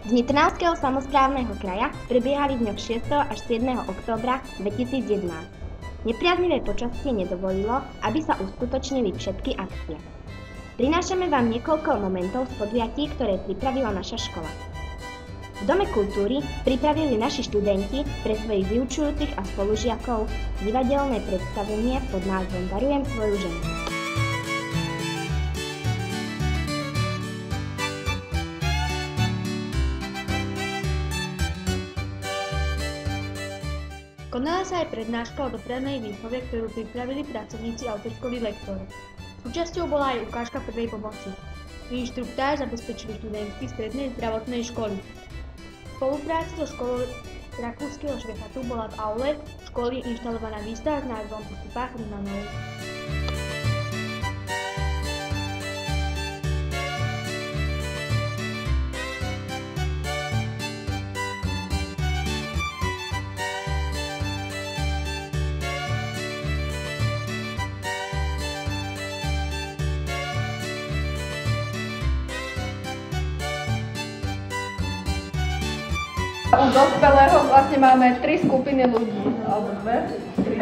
Dni Trnavského samosprávneho kraja prebiehali v dňoch 6. až 7. októbra 2011. Nepriaznivé počasie nedovolilo, aby sa uskutočnili všetky akcie. Prinášame vám niekoľko momentov z podujatí, ktoré pripravila naša škola. V Dome kultúry pripravili naši študenti pre svojich vyučujúcich a spolužiakov divadelné predstavenie pod názvom Darujem svoju ženu. Konala sa aj prednáška o dopravnej výchove, ktorú pripravili pracovníci autoškoly Lektor. Súčasťou bola aj ukážka prvej pomoci. Inštruktáž zabezpečili študentky strednej zdravotnej školy. V spolupráci so školou Rakúskeho Švechatu bola v aule školy inštalovaná výstava s názvom Po stopách Rímanov. U dospelého vlastne máme 3 skupiny ľudí, alebo 2, 3.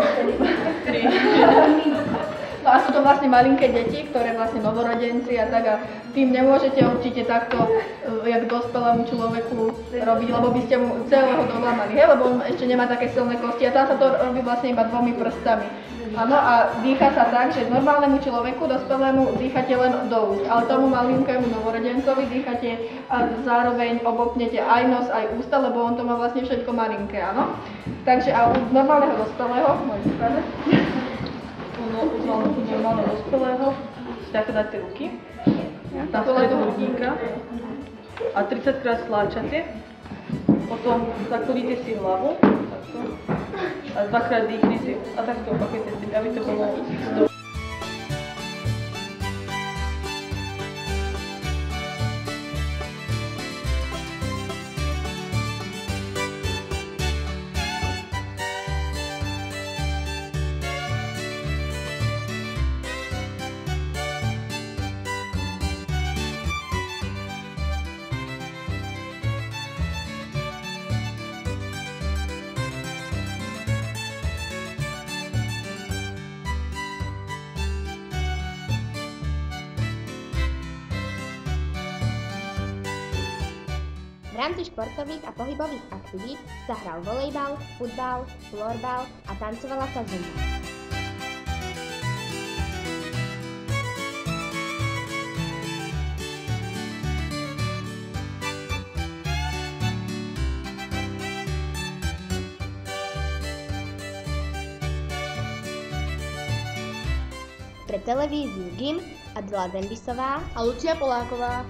No a sú to vlastne malinké deti, ktoré vlastne novorodenci a tak a tým nemôžete určite takto, jak dospelému človeku robiť, lebo by ste mu celého dolamali, lebo on ešte nemá také silné kosti a tam sa to robí vlastne iba 2 prstami. Áno, a dýcha sa tak, že normálnemu človeku, dospelému, dýchate len do úst, ale tomu malinkému novorodencovi dýchate a zároveň obopnete aj nos, aj ústa, lebo on to má vlastne všetko malinké, áno. Takže a u normálneho dospelého, môžete ukázať? U normálneho dospelého si takto dáte ruky, na stredu hrudníka a 30 krát stláčate, potom tak chodíte si hlavu, takto. A 2-krát dýchnite a takto opakujete si, aby to bolo zdroje. V rámci športových a pohybových aktivít sa hral volejbal, futbal, florbal a tancovala sa zumba. Pre televíziu GIM Adela Dembisová A Lucia Poláková.